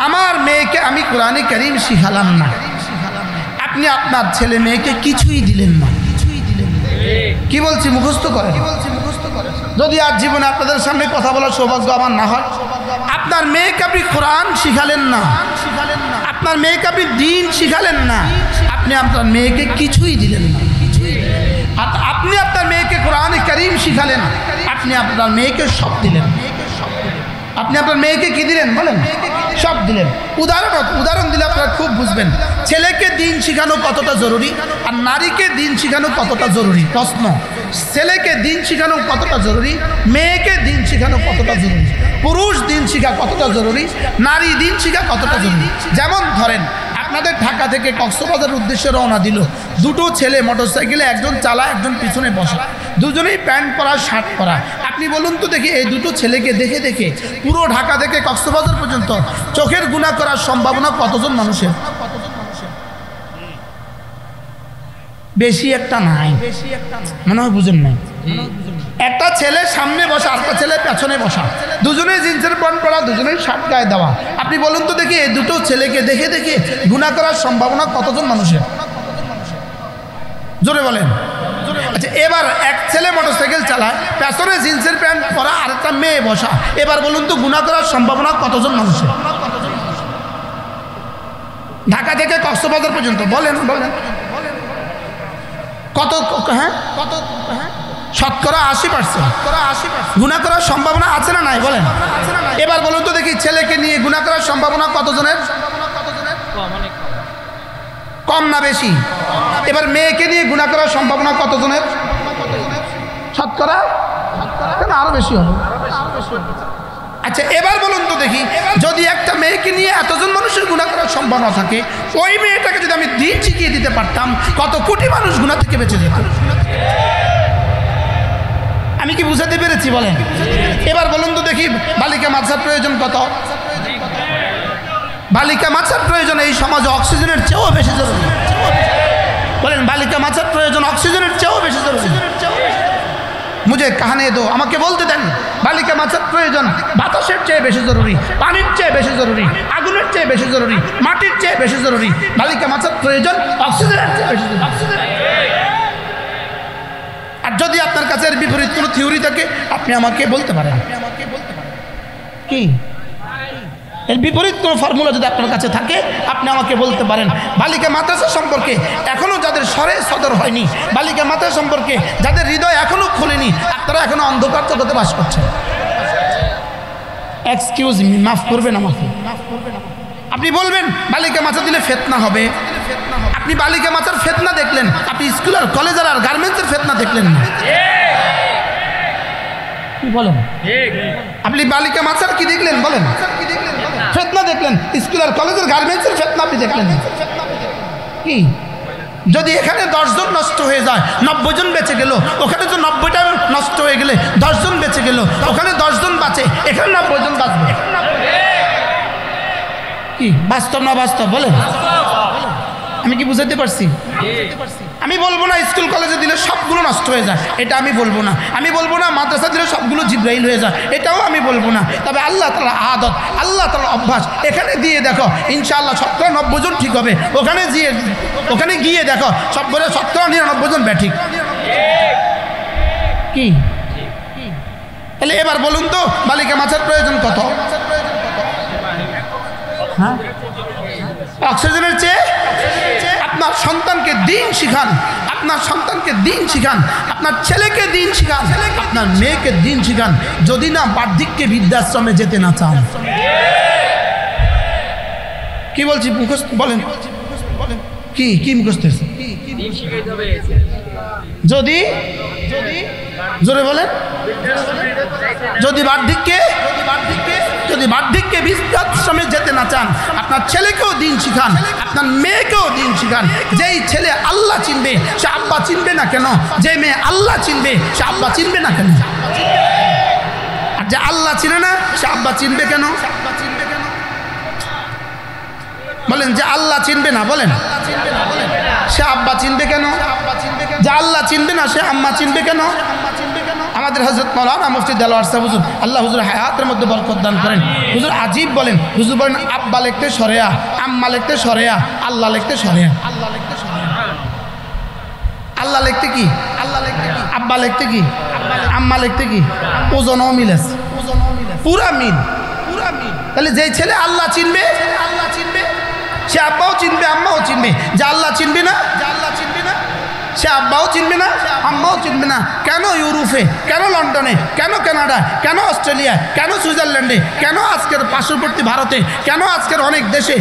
আমার মেয়েকে আমি কোরআনে কারীম শিখালাম না, আপনি আপনার ছেলে মেয়েকে কিছুই দিলেন না। কি বলছি মুখস্থ করেন। যদি আজ জীবনে আপনাদের সামনে কথা বলার সৌভাগ্য আমার না হয়, আপনার মেয়েকে আপনি কোরআন শিখালেন না, আপনার মেয়েকে আপনি দ্বীন শিখালেন না, আপনি আপনার মেয়েকে কিছুই দিলেন না। আপনি আপনার মেয়েকে কোরআনে কারীম শিখালেন, আপনি আপনার মেয়েকে সব দিলেন। আপনি আপনার মেয়েকে কি দিলেন বলেন? সব দিলেন। উদাহরণ দিলে আপনারা খুব বুঝবেন ছেলেকে দিন শিখানো কতটা জরুরি আর নারীকে দিন শিখানো কতটা জরুরি। প্রশ্ন, ছেলেকে দিন শিখানো কতটা জরুরি, মেয়েকে দিন শিখানো কতটা জরুরি, পুরুষ দিন শিখা কতটা জরুরি, নারী দিন শিখা কতটা জরুরি। যেমন ধরেন আপনাদের ঢাকা থেকে কক্সবাজারের উদ্দেশ্যে রওনা দিল দুটো ছেলে মোটরসাইকেলে, একজন চালা একজন পিছনে বসা, দুজনেই প্যান্ট পরা শার্ট পরা। আপনি বলুন তো দেখি এই দুটো ছেলেকে দেখে দেখে পুরো ঢাকা থেকে কক্সবাজার পর্যন্ত চোখের গুনাহ করার সম্ভাবনা কতজন মানুষের? বেশি একটা নাই, মনে হয় বুঝেন নাই। একটা ছেলে সামনে বসা, আরেকটা ছেলে পেছনে বসা, দুজনে জিন্সের প্যান্ট পরা, দুজনেই শার্ট গায়ে দেওয়া। আপনি বলুন তো দেখি এই দুটো ছেলেকে দেখে দেখে গুনাহ করার সম্ভাবনা কতজন মানুষের? জোরে বলেন। আচ্ছা, এবার এক ছেলে মোটরসাইকেল চালায়, পেছনে জিন্সের প্যান্ট পরা আরেকটা মেয়ে বসা, এবার বলুন তো গুনাহ করার সম্ভাবনা কতজন মানুষের? ঢাকা থেকে কক্সবাজার পর্যন্ত বলেন বলেন কত? হ্যাঁ কত? হ্যাঁ শতকরা 80%। গুনাহ করার সম্ভাবনা আছে না নাই বলেন? এবার বলুন তো দেখি ছেলেকে নিয়ে গুনাহ করার সম্ভাবনা কতজনের? কম না বেশি? এবার মেয়েকে নিয়ে গুনাহ করার সম্ভাবনা কতজনের? শতকরা কেন আরো বেশি হবে? আচ্ছা, এবার বলুন তো দেখি যদি একটা মেয়েকে নিয়ে এতজন মানুষের গুনাহ করার সম্ভাবনা থাকে, ওই মেয়েটাকে যদি আমি দিন শিখিয়ে দিতে পারতাম, কত কোটি মানুষ গুনাহ থেকে বেঁচে যেত। আমি কি বুঝাতে পেরেছি বলেন? এবার বলুন তো দেখি বালিকা মাদ্রাসার প্রয়োজন কত? বালিকা মাদ্রাসার প্রয়োজন এই সমাজে অক্সিজেনের চেয়েও বেশি জরুরি। বলেন বালিকা মাদ্রাসার প্রয়োজন অক্সিজেনের চেয়েও বেশি জরুরি। মুঝে কাহানে দো, আমাকে বলতে দেন বালিকা মাদ্রাসার প্রয়োজন বাতাসের চেয়ে বেশি জরুরি, পানির চেয়ে বেশি জরুরি, আগুনের চেয়ে বেশি জরুরি, মাটির চেয়ে বেশি জরুরি। বালিকা মাদ্রাসার প্রয়োজন অক্সিজেনের চেয়ে বেশি জরুরি। আর যদি আপনার কাছে এর বিপরীত কোনো থিওরি থাকে আপনি আমাকে বলতে পারেন। কি এর বিপরীত কোনো ফর্মুলা যদি আপনার কাছে থাকে আপনি আমাকে বলতে পারেন। বালিকা মাদ্রাসা সম্পর্কে এখনো যাদের সরে সদর হয়নি, বালিকা মাদ্রাসা সম্পর্কে যাদের হৃদয় এখনো খোলেনি, আপনারা এখনো অন্ধকার জগতে বাস করছেন। এক্সকিউজ মি, মাফ করবেন আমাকে। আপনি বলবেন বালিকা মাদ্রাসা দিলে ফিতনা হবে। আপনি বালিকা মাদ্রাসার ফিতনা দেখলেন, আপনি স্কুল আর কলেজ আর গার্মেন্টসের ফিতনা দেখলেন না। কি বলেন? আপনি বালিকা মাদ্রাসার কি দেখলেন বলেন? ফিতনা দেখলেন। স্কুল আর কলেজের গার্মেন্টসের ফিতনা আপনি দেখলেন না। কি যদি এখানে 10 জন নষ্ট হয়ে যায় 90 জন বেঁচে গেল, ওখানে তো 90টা নষ্ট হয়ে গেলে 10 জন বেঁচে গেল, ওখানে 10 জন বাঁচে, এখানে 90 জন বাঁচবে। কি বাস্তব না বাস্তব বলেন? আমি কি বুঝাতে পারছি? আমি বলবো না স্কুল কলেজে দিলে সবগুলো নষ্ট হয়ে যায়, এটা আমি বলবো না। আমি বলবো না মাদ্রাসা দিলে সবগুলো জিব্রাইল হয়ে যায়, এটাও আমি বলবো না। তবে আল্লাহ তাআলার আদত, আল্লাহ তাআলার অভ্যাস, এখানে দিয়ে দেখো ইনশাআল্লাহ 70-90 জন ঠিক হবে। ওখানে গিয়ে দেখো সব বলে 70-99 জন ব্যাঠিক। কি তাহলে এবার বলুন তো বালিকা মাছের প্রয়োজন কত? হ্যাঁ, অক্সিজেনের চেয়ে আপনার সন্তানকে দিন শিখান, আপনার সন্তানকে দিন শিখান, আপনার ছেলেকে দিন শিখান, আপনার মেয়েকে দিন শিখান, যদি না বার্ধক্যে বৃদ্ধাশ্রমে যেতে না চান। কি বলছি মুখস্থ বলেন, কি মুখস্থ? যদি জোরে বলেন, যদি বার্ধক্যে বৃদ্ধাশ্রমে যেতে না চান, আপনার ছেলেকেও দিন শিখান, আপনার মেয়েকেও দিন শিখান। যেই ছেলে আল্লাহ চিনবে সে আব্বা চিনবে না কেন? যে মেয়ে আল্লাহ চিনবে সে আব্বা চিনবে না কেন? আর যে আল্লাহ চিনে না সে আব্বা চিনবে কেন? বলেন, যে আল্লাহ চিনবে না, বলেন সে আব্বা চিনবে কেন? যে আল্লাহ চিনবে না সে আম্মা চিনবে কেন? আমাদের হযরত মাওলানা মুফতি দেলোয়ার সাহেব হুজুর, আল্লাহ হুজুর হায়াতের মধ্যে বরকত দান করেন, হুজুর আজীব বলেন, হুজুর বলেন আব্বা লিখতে সরেয়া, আম্মা লিখতে সরেয়া, আল্লাহ লিখতে সরেয়া। আল্লাহ লিখতে কি? আব্বা লিখতে কি? আম্মা লিখতে কি? ওজনও মিল আছে, পুরা মিল। তাহলে যেই ছেলে আল্লাহ চিনবে সে আব্বাও চিনবে, আম্মাও চিনবে। যে আল্লাহ চিনবে না সে আব্বাও চিনবে না, আম্মাও চিনবে না। কেন ইউরোপে, কেন লন্ডনে, কেন কানাডায়, কেন অস্ট্রেলিয়ায়, কেন সুইজারল্যান্ডে, কেন আজকের পার্শ্ববর্তী ভারতে, কেন আজকের অনেক দেশে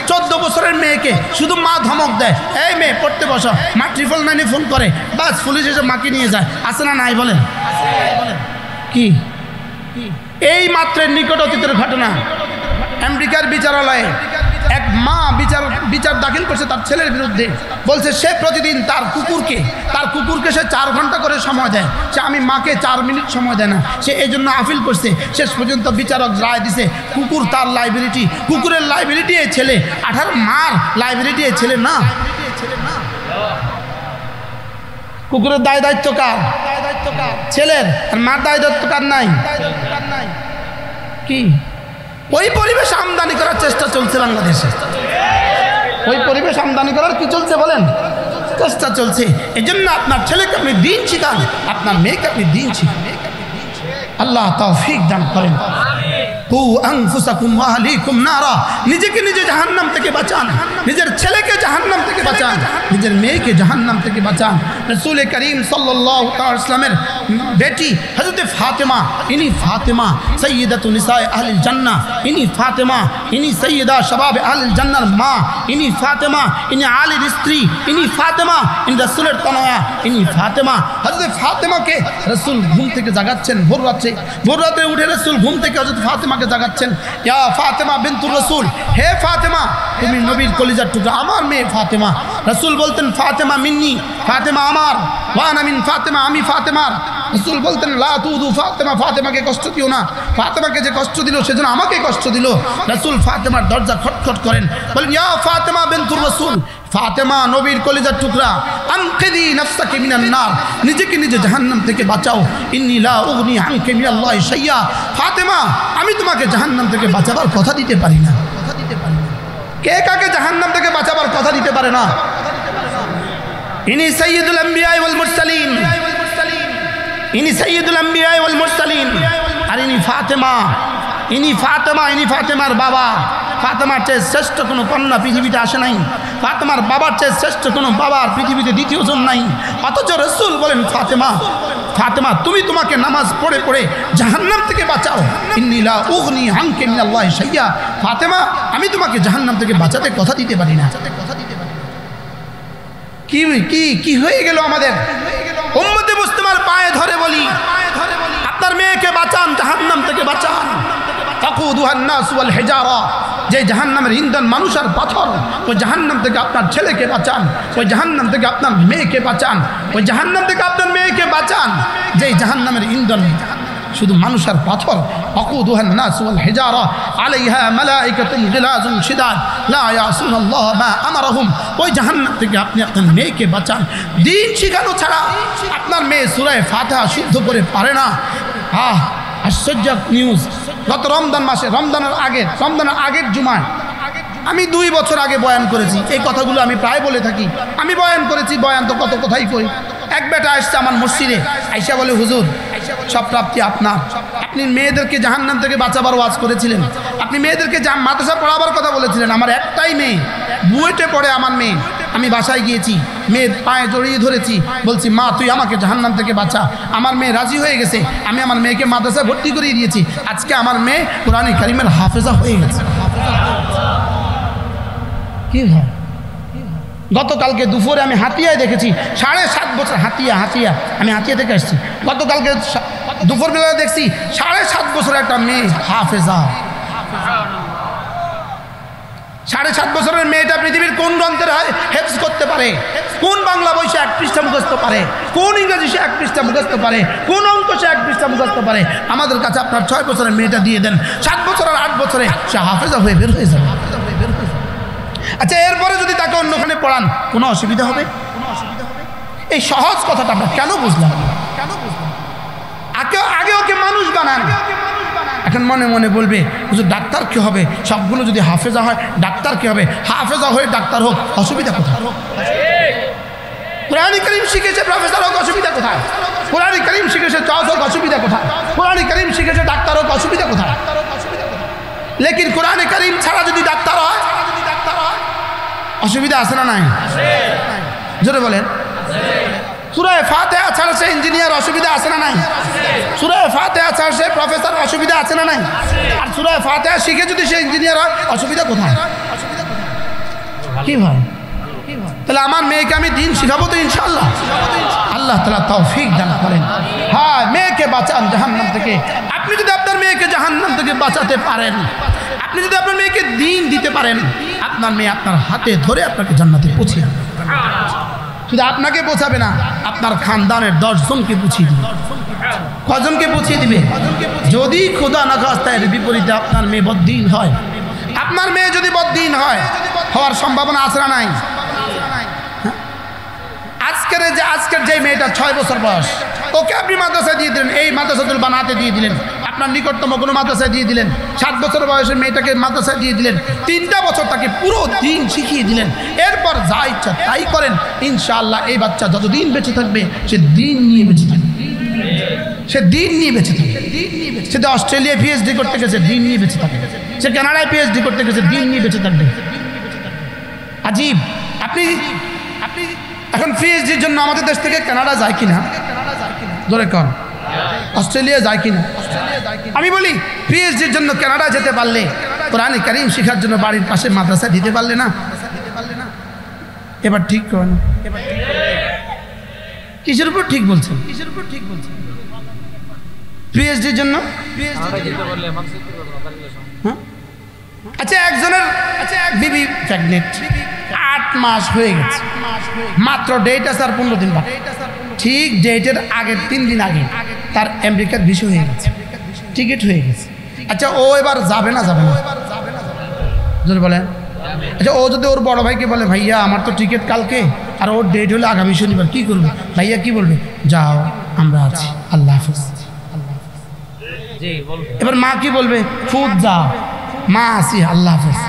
14 বছরের মেয়েকে শুধু মা ধমক দেয়, এই মেয়ে পড়তে বসো, মা 999 ফোন করে, বাস পুলিশ এসে মাকে নিয়ে যায়। আছে না নাই বলেন? কি এই মাত্রের নিকট অতীতের ঘটনা, আমেরিকার বিচারালয়ে এক মা বিচার দাখিল করছে তার ছেলের বিরুদ্ধে। বলছে সে প্রতিদিন তার কুকুরকে সে 4 ঘন্টা করে সময় দেয়, সে আমি মাকে 4 মিনিট সময় দেয় না। সে এই জন্য আপিল করছে। শেষ পর্যন্ত বিচারক রায় দিছে কুকুর তার লাইবিলিটি, কুকুরের লাইবিলিটি এই ছেলে, 18 মার লাইবিলিটি এই ছেলে না। কুকুরের দায় দায়িত্ব কার? ছেলের। আর মার দায় দায়িত্ব কার নাই? কি ওই পরিবেশ আমদানি করার চেষ্টা চলছে বাংলাদেশে, ওই পরিবেশ আমদানি করার কি চলছে বলেন? চেষ্টা চলছে। এই জন্য আপনার ছেলেকে আপনি দিন শিখান, আপনার মেয়েকে আপনি দিন শিখান। আল্লাহ তৌফিক দান করেন। কু আনফুসাকুম ওয়া আহলিকুম নারা, নিজেকে নিজে জাহান্নাম থেকে বাঁচান, নিজের ছেলেকে জাহান্নাম থেকে বাঁচান, নিজের মেয়েকে জাহান্নাম থেকে বাঁচান। রাসূল করিম সাল্লাল্লাহু আলাইহি ওয়াসাল্লামের বেটি হযরত ফাতেমা, ইনি ফাতেমা সাইয়্যিদাতু নিসায়ে আহলিল জান্নাহ, ইনি ফাতেমা, ইনি সাইয়্যিদা শাবাব আহলিল জান্নাহর মা, ইনি ফাতেমা, ইনি আলীর স্ত্রী, ইনি ফাতেমা, ইনি রাসূলের তনয়া, ইনি ফাতেমা। হযরত ফাতেমাকে রাসূল ঘুম থেকে জাগাচ্ছেন ভোর রাতে উঠে রাসূল ঘুম থেকে হযরত ফাতেমাকে জাগাচ্ছেন, ইয়া ফাতেমা বিনতুর রাসূল, হে ফাতেমা তুমি নবীর কলিজার টুকরা, আমার মেয়ে ফাতেমা। রাসূল বলতেন ফাতেমা মিন্নি, ফাতেমা আমার, ওয়া আনা মিন ফাতেমা, আমি ফাতেমার। রাসূল বলতেন লা তুদু ফাতেমা, ফাতেমাকে কষ্ট দিও না, ফাতেমাকে যে কষ্ট দিল সেজন্য আমাকে কষ্ট দিল। রাসূল ফাতেমার দরজা খটখট করেন, বলেন ইয়া ফাতেমা বিনতুর রাসূল, ফাতেমা নবীর কলিজার টুকরা, আনকিদি নাফসাকি মিনান নার, নিজেকে নিজে জাহান্নাম থেকে বাঁচাও। ইন্নী লা উগনি আনকি মিনাল্লাহি শাইয়া, ফাতেমা আমি তোমাকে জাহান্নাম থেকে বাঁচাবার কথা দিতে পারি না। কে কাকে জাহান্নাম থেকে বাঁচাবার কথা দিতে পারে না? ইনি সাইয়্যিদুল আম্বিয়া ওয়াল মুরসালিন, ইনি সাইয়্যিদুল আম্বিয়া ওয়াল মুরসালিন। আর ইনি ফাতেমা, ইনি ফাতেমার বাবা। ফাতেমার চেয়ে শ্রেষ্ঠ কোনো কন্যা পৃথিবীতে আসে নাই, ফাতেমার বাবার চেয়ে শ্রেষ্ঠ কোনো বাবার পৃথিবীতে দ্বিতীয়জন নাই। অথচ রাসূল বলেন ফাতেমা তুমি তোমাকে নামাজ পড়ে পড়ে জাহান্নাম থেকে বাঁচাও। ইন্নী লা উগনি আনকি মিনাল্লাহি শাইয়া, ফাতেমা আমি তোমাকে জাহান্নাম থেকে বাঁচাতে কথা দিতে পারি না। কি হয়ে গেল আমাদের উম্মতে মুসলিমার পায়ে ধরে বলি, আপনার মেয়েকে বাঁচান, জাহান্নাম থেকে বাঁচান। তাকুদুহান নাস ওয়াল হিজারা, যে জাহান্নামের ইন্ধন মানুষ আর পাথর, ওই জাহান্নাম থেকে আপনার ছেলেকে বাঁচান, ওই জাহান্নাম থেকে আপনার মেয়েকে বাঁচান, ওই জাহান্নাম থেকে আপনার মেয়েকে বাঁচান। যে জাহান্নামের ইন্ধন শুধু মানুষ আর পাথর। ওয়াকুদুহান নাস ওয়াল হিজারা আলাইহা মালাইকাতুন গিলাজুন শিদাদ লা ইয়াসুনাল্লাহ মা আমারহুম। ওই জাহান্নাম থেকে আপনি আপনার মেয়েকে বাঁচান। দিন শিখানো ছাড়া আপনার মেয়ে সূরা ফাতিহা শুদ্ধ করে পারে না। আশ্চর্য নিউজ, গত রমজান মাসে রমজানের আগের জুমায় আমি 2 বছর আগে বয়ান করেছি। এই কথাগুলো আমি প্রায় বলে থাকি। আমি বয়ান করেছি, বয়ান তো কত কথাই করি। এক বেটা আসছে আমার মসজিদে, আইসা বলে হুজুর সব প্রাপ্তি আপনার। আপনি মেয়েদেরকে জাহান্নাম থেকে বাঁচাবার ওয়াজ করেছিলেন, আপনি মেয়েদেরকে মাদ্রাসা পড়াবার কথা বলেছিলেন। আমার একটাই মেয়ে, বুয়েটে পড়ে আমার মেয়ে। আমি বাসায় গিয়েছি, মেয়ের পায়ে জড়িয়ে ধরেছি, বলছি মা তুই আমাকে জাহান্নাম থেকে বাঁচা। আমার মেয়ে রাজি হয়ে গেছে। আমি আমার মেয়েকে মাদ্রাসায় ভর্তি করিয়ে দিয়েছি। আজকে আমার মেয়ে কোরআন কারীমের হাফেজা হয়ে গেছে। কি হয়? গতকালকে দুপুরে আমি হাতিয়ায় দেখেছি 7.5 বছর, হাতিয়া আমি হাতিয়া থেকে আসছি। গতকালকে দুপুরবেলা দেখছি 7.5 বছরের একটা মেয়ে হাফেজা। 7.5 বছরের মেয়েটা পৃথিবীর কোন গ্রন্থের হেফজ করতে পারে, কোন বাংলা বই সে 1 পৃষ্ঠা মুখস্থ পারে, কোন ইংরেজি সে 1 পৃষ্ঠা মুখস্থ পারে, কোন অঙ্ক সে 1 পৃষ্ঠা মুখস্থ পারে। আমাদের কাছে আপনার 6 বছরের মেয়েটা দিয়ে দেন, 7 বছর আর 8 বছরে সে হাফেজা হয়ে বের হয়ে যাবে। আচ্ছা, এরপরে যদি তাকে অন্যখানে পড়ান কোনো অসুবিধা হবে? এই সহজ কথাটা আমরা কেন বুঝলাম? আগে ওকে মানুষ বানান। এখন মনে মনে বলবে হুজুর ডাক্তার কি হবে? সবগুলো যদি হাফেজা হয় ডাক্তার কি হবে? হাফেজা হয়ে ডাক্তার হোক, অসুবিধা কোথায়? কোরআন কারীম শিখেছে প্রফেসর হোক, অসুবিধা কোথায়? কোরআন কারীম শিখেছে জজ হোক, অসুবিধা কোথায়? কোরআন কারীম শিখেছে ডাক্তার হোক, অসুবিধা কোথায়? লেকিন কোরআন কারীম ছাড়া যদি ডাক্তার হয় অসুবিধা আছে না নাই? জোরে বলেন। সূরা ফাতিহা ছাড়া সে ইঞ্জিনিয়ার, অসুবিধা আছে না নাই? সূরা ফাতিহা ছাড়া সে প্রফেসর, অসুবিধা আছে না নাই? আর সূরা ফাতিহা শিখে যদি সে ইঞ্জিনিয়ার হয় অসুবিধা কোথায়? কি ভাই? তাহলে আমার মেয়েকে আমি দিন শিখাবো তো ইনশাআল্লাহ। আল্লাহ তাআলা তৌফিক দান করেন। হ্যাঁ, মেয়েকে বাঁচান জাহান্নাম থেকে। আপনি যদি আপনার মেয়েকে জাহান্নাম থেকে বাঁচাতে পারেন, আপনি যদি আপনার মেয়েকে দিন দিতে পারেন, আপনার মেয়ে আপনার হাতে ধরে আপনাকে জান্নাতে পৌঁছে আনবে। শুধু আপনাকে পৌঁছাবে না, আপনার খানদানের 10 জনকে পৌঁছিয়ে দিবে। কজনকে পৌঁছিয়ে দিবে? যদি খোদা না খাস্তা এর বিপরীতে আপনার মেয়ে বদ্দিন হয়, আপনার মেয়ে যদি বদ্দিন হয়, হওয়ার সম্ভাবনা আছে না নাই? আজকের যে মেয়েটা 6 বছর বয়স, ওকে আপনি মাদ্রাসায় দিয়ে দিলেন, এই মাদ্রাসাতুল বানাতে দিয়ে দিলেন, আপনার নিকটতম কোনো মাদ্রাসায় দিয়ে দিলেন। 7 বছর বয়সের মেয়েটাকে মাদ্রাসায় দিয়ে দিলেন, 3টা বছর তাকে পুরো দিন শিখিয়ে দিলেন। এরপর যা ইচ্ছা তাই করেন, ইনশাআল্লাহ এই বাচ্চা যতদিন বেঁচে থাকবে সে দিন নিয়ে বেঁচে থাকবে। সে দিন নিয়ে বেঁচে থাকবে। সে তো অস্ট্রেলিয়ায় পিএইচডি করতে গেছে, দিন নিয়ে বেঁচে থাকবে। সে কানাডায় পিএইচডি করতে গেছে, দিন নিয়ে বেঁচে থাকবে। আজীব। আপনি এখন পিএইচডির জন্য আমাদের দেশ থেকে কানাডা যায় কিনা? ধরে কন, অস্ট্রেলিয়া যায় কিনা? আমি বলি পিএইচডির জন্য কানাডা যেতে পারলে কোরআন কারীম শেখার জন্য বাড়ির পাশে মাদ্রাসা দিতে পারলে না? এবার ঠিক করেন। কিসের উপর ঠিক বলছেন? পিএইচডির জন্য? আচ্ছা, একজনের বিবি প্রেগনেন্ট, 8 মাস হয়ে গেছে, মাত্র ডেট আছে আর 15 দিন বাকি। ঠিক ডেটের আগের 3 দিন আগে তার আমেরিকার ভিসা হয়ে গেছে, টিকিট হয়ে গেছে। আচ্ছা, ও এবার যাবে না? যদি বলেন, আচ্ছা ও যদি ওর বড় ভাইকে বলে ভাইয়া আমার তো টিকিট কালকে আর ওর ডেট হলো আগামী শনিবার, কি করবে? ভাইয়া কি বলবে? যাও, আমরা আছি, আল্লাহ হাফেজ। এবার মা কি বলবে? খুদ যাও, মা আসি, আল্লাহ হাফেজ।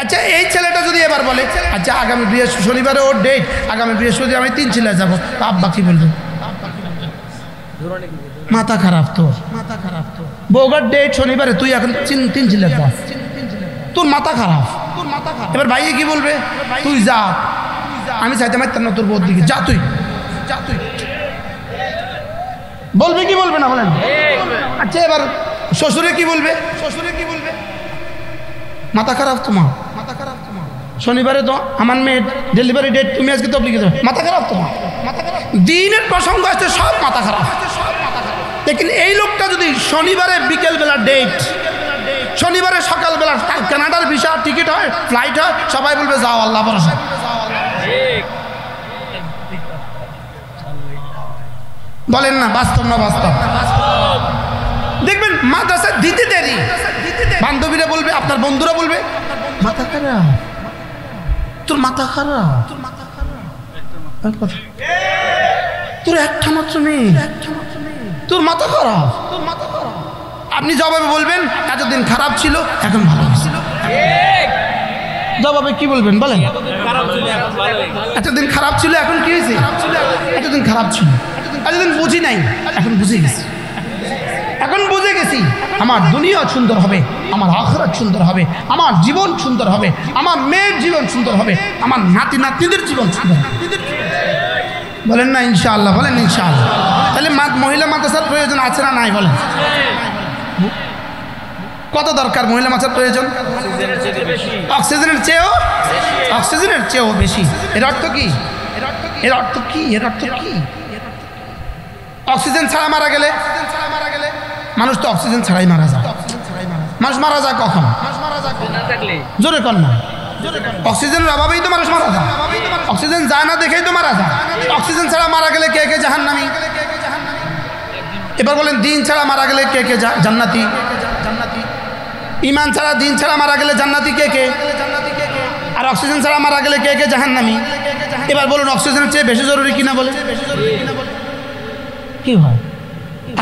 আচ্ছা, এই ছেলেটা যদি এবার বলে আচ্ছা আগামী শনিবারে ওর ডেট, আগামী বৃহস্পতি আমি 3 ছেলে যাবো, তা আব্বা কি বলবে? মাথা খারাপ তো, বউগার ডেট শনিবারে, তুই এখন 3 ছেলে যাস, তোর মাথা খারাপ। এবার ভাইয়ে কি বলবে? তুই যা, আমি চাইতে পারতাম না তোর বউর দিকে, যা তুই। বলবে কি বলবে না বলেন? আচ্ছা, এবার শ্বশুরে কি বলবে? মাথা খারাপ তোমার, শনিবারে তো আমার মেয়ের ডেলিভারি ডেট, তুমি আজকে তবলিগে যাবে, মাথা খারাপ তোমার। দিনের প্রসঙ্গ আসছে সব মাথা খারাপ। দেখুন, এই লোকটা যদি শনিবারে বিকেলবেলা ডেট, শনিবারে সকালবেলা তার কানাডার ভিসা টিকিট হয়, ফ্লাইট হয়, সবাই বলবে যাও, আল্লাহ ভরসা। বলেন না বাস্তব না বাস্তব? মাদ্রাসা দিতে দেরি, বান্ধবীরা বলবে, আপনার বন্ধুরা বলবে মাথা খারাপ, তোর মাথা খারাপ, তোর একটা মাত্র মেয়ে, তোর মাথা খারাপ। আপনি জবাবে বলবেন এতদিন খারাপ ছিল এখন ভালো ছিল। জবাবে কি বলবেন বলেন? এতদিন খারাপ ছিল এখন কি হয়েছে? এতদিন খারাপ ছিল, এতদিন বুঝি নাই এখন বুঝে গেছি। এখন বুঝে গেছি আমার দুনিয়া সুন্দর হবে, আমার আখিরাত সুন্দর হবে, আমার জীবন সুন্দর হবে, আমার মেয়ের জীবন সুন্দর হবে, আমার নাতি নাতনিদের জীবন সুন্দর হবে। বলেন না ইনশাআল্লাহ? বলেন ইনশাআল্লাহ। তাহলে মহিলা মাদ্রাসার প্রয়োজন আছে না নাই বলেন? কত দরকার মহিলা মাদ্রাসার প্রয়োজন? অক্সিজেনের চেয়েও বেশি। এর অর্থ কি? এর অর্থ কি? এর অর্থ কি? অক্সিজেন ছাড়া মারা গেলে, মানুষ তো অক্সিজেন ছাড়াই মারা যায়। মানুষ মারা যায় কখন? জোরে কর না। অক্সিজেনের অভাবেই তো মানুষ মারা যায়। অক্সিজেন যায় না দেখেই তো মারা যায়। অক্সিজেন ছাড়া মারা গেলে কে কে জাহান্নামী? এবার বলেন দিন ছাড়া মারা গেলে কে কে জান্নাতি? ঈমান ছাড়া, দিন ছাড়া মারা গেলে জান্নাতি কে কে? আর অক্সিজেন ছাড়া মারা গেলে কে কে জাহান্নামী? এবার বলুন অক্সিজেনের চেয়ে বেশি জরুরি কিনা বলে? কি হয়?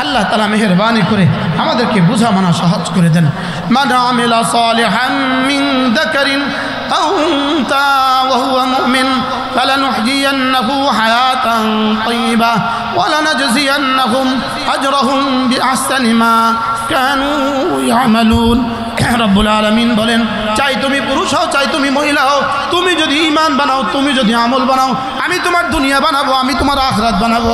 আল্লাহ তাআলা মেহেরবানি করে আমাদেরকে বুঝা মানা সহজ করে দেন। মান আমিলা সালিহান মিন যাকারিন আও উনসা ওয়া হুয়া মুমিন ফালানুহয়িয়ান্নাহু হায়াতান তাইয়্যিবা ওয়া লানাজজিয়ান্নাহুম আজরাহুম বিআহসানি মা কানু ইয়ামালুন। রব্বুল আলামিন বলেন, চাই তুমি পুরুষ হও, চাই তুমি মহিলা হও, তুমি যদি ঈমান বানাও, তুমি যদি আমল বানাও, আমি তোমার দুনিয়া বানাবো, আমি তোমার আখিরাত বানাবো।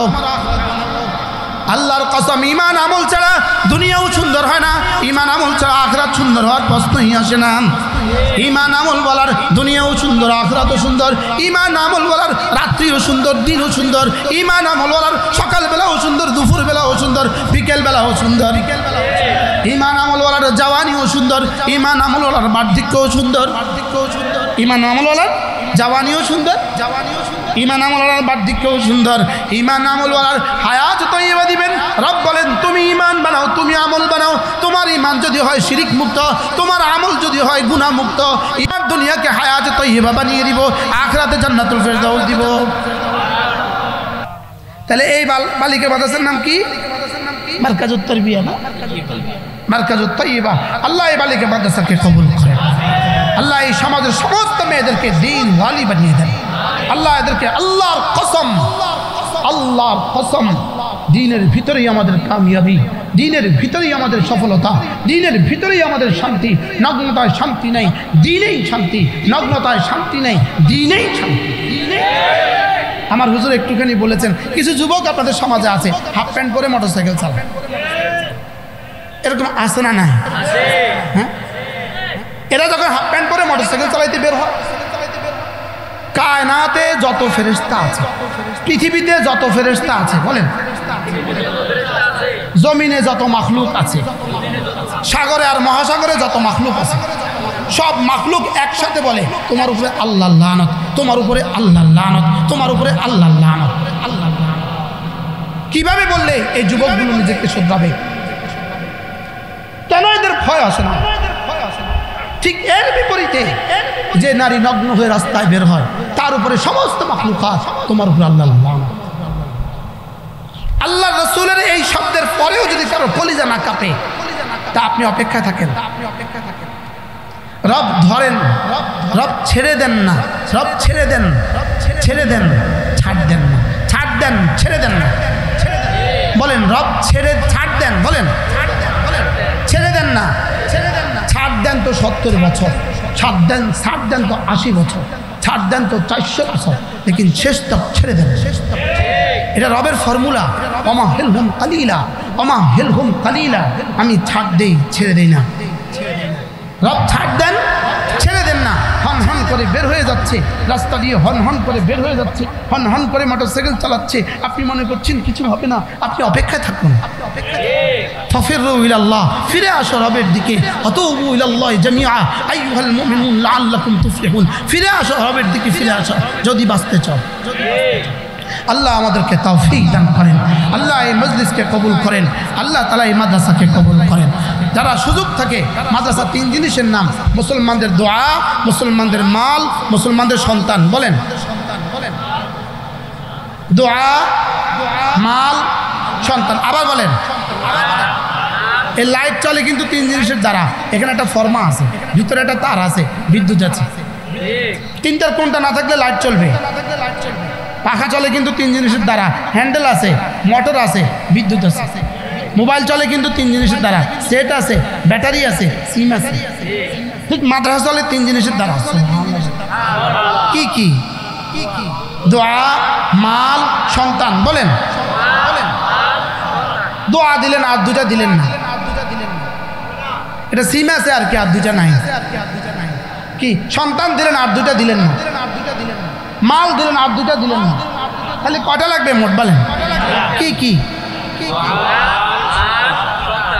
আল্লাহর কসম, ঈমান আমল ছাড়া দুনিয়াও সুন্দর হয় না, ঈমান আমল ছাড়া আখিরাত সুন্দর হওয়ার প্রশ্নই আসে না। ঈমান আমল বলার দুনিয়াও সুন্দর, আখিরাতও সুন্দর। ঈমান আমল বলার রাত্রিও সুন্দর, দিনও সুন্দর। ঈমান আমল বলার সকালবেলাও সুন্দর, দুপুরবেলাও সুন্দর, বিকেলবেলাও সুন্দর। ঈমান আমল বলার জওয়ানিও সুন্দর, ঈমান আমল বলার বার্ধক্যও সুন্দর। ঈমান আমল বলার জওয়ানিও সুন্দর, ঈমান আমল বলার বার্ধক্যও সুন্দর। ঈমান আমল বলার হায়াত তৈয়বা দিবেন। রব বলেন, তুমি ঈমান বানাও, তুমি আমল বানাও। তোমার ঈমান যদি হয় শিরিক মুক্ত, তোমার আমল যদি হয় গুনাহ মুক্ত, ঈমান দুনিয়াকে হায়াত তৈয়বা বানিয়ে দিব, আখিরাতে জান্নাতুল ফেরদাউস দিব। তাহলে এই বালিকা মাদ্রাসার নাম কি? মারকাজুত তারবিয়া না? মারকাজুত তাইয়্যিবা। আল্লাহ এই বালিকা মাদ্রাসাকে কবুল করেন। আল্লাহ এই সমাজের সমস্ত মেয়েদেরকে দ্বীন ওয়ালি বানিয়ে দেন। আল্লাহ এদেরকে আল্লাহর কসম দ্বীনের ভিতরেই আমাদের কামিয়াবি, দ্বীনের ভিতরেই আমাদের সফলতা, দ্বীনের ভিতরেই আমাদের শান্তি। নগ্নতায় শান্তি নাই, দ্বীনেই শান্তি। নগ্নতায় শান্তি নাই, দ্বীনেই শান্তি। আমার হুজুর একটুখানি বলেছেন, কিছু যুবক আপনাদের সমাজে আছে হাফ প্যান্ট পরে মোটরসাইকেল চালায়, এরকম আছে না? নাই? হ্যাঁ, এরা যখন হাফ প্যান্ট পরে মোটরসাইকেল চালাইতে বের হয়, কায়নাতে যত ফেরেশতা আছে, পৃথিবীতে যত ফেরেশতা আছে বলেন, জমিনে যত মাখলুক আছে, সাগরে আর মহাসাগরে যত মাখলুক আছে, সব মাখলুক একসাথে বলে তোমার উপরে আল্লাহর লানত, তোমার উপরে আল্লাহর লানত, তোমার উপরে আল্লাহর লানত, আল্লাহর লানত। কিভাবে বললে এই যুবকগুলো নিজেকে শুধরাবে? কেন এদের ভয় আসে না? ঠিক এর বিপরীতে যে নারী নগ্ন হয়ে রাস্তায় বের হয়, তার উপরে সমস্ত মাখলুকাত তোমার উপরে আল্লাহর লানত। আল্লাহ রাসূলের এই শব্দের পরেও যদি কারো কলিজা না কাঁপে, তা আপনি অপেক্ষায় থাকেন। রব ধরেন, রব ছেড়ে দেন না, রব ছেড়ে দেন, ছেড়ে দেন, ছাড় দেন না, ছাড় দেন, ছেড়ে দেন না। বলেন রব ছেড়ে ছাড় দেন, বলেন ছেড়ে দেন না, ছাড় দেন তো 70 বছর, ছাড় দেন তো 80 বছর, ছাড় দেন তো 400 বছর, লেকিন শেষ তক ছেড়ে দেন। এটা রবের ফর্মুলা। ওমা হিলহুম কালিলা, ওমা হিলহুম কালিলা, আমি ছাড় দেই, ছেড়ে দেই না। রব ছাড় দেন, ছেড়ে দেন না। হন হন করে বের হয়ে যাচ্ছে রাস্তা দিয়ে, হন হন করে বের হয়ে যাচ্ছে, হন হন করে মোটরসাইকেল চালাচ্ছে। আপনি মনে করছেন কিছু হবে না, আপনি অপেক্ষায় থাকুন। ফাফিরু ইলাল্লাহ, ফিরে আসো রবের দিকে। আতুবু ইলাল্লাহি জামিআ আইয়ুহাল মুমিনুন লাআল্লাকুম তুফলিহুন। ফিরে আসো রবের দিকে, ফিরে আসো যদি বাঁচতে চাও। আল্লাহ আমাদেরকে তৌফিক দান করেন। আল্লাহ এই মজলিস হাদিসকে কবুল করেন, আল্লাহ তাআলা এই মাদ্রাসাকে কবুল করেন। যারা সুযোগ থাকে মাদ্রাসা 3 জিনিসের নাম: মুসলমানদের দোয়া, মুসলমানদের মাল, মুসলমানদের সন্তান। বলেন দোয়া, মাল, সন্তান। আবার বলেন। এই লাইট চলে কিন্তু 3 জিনিসের দ্বারা। এখানে একটা ফর্মা আছে, ভিতরে একটা তার আছে, বিদ্যুৎ আছে। 3টার কোনটা না থাকলে লাইট চলবে? পাখা চলে কিন্তু 3 জিনিসের দ্বারা। হ্যান্ডেল আছে, মোটর আছে, বিদ্যুৎ আছে। মোবাইল চলে কিন্তু 3 জিনিসের দ্বারা। সেট আছে, ব্যাটারি আছে, সিম আছে। ঠিক মাদ্রাসা চলে 3 জিনিসের দ্বারা। কি কি? দোয়া, মাল, সন্তান। বলেন দোয়া দিলেন আর 2টা দিলেন না, এটা সিম আছে আর কি, আর 2টা নাই। কি? সন্তান দিলেন আর 2টা দিলেন না, মাল দিলেন আর 2টা দিলেন না। তাহলে কটা লাগবে মোট? বলেন কি কি?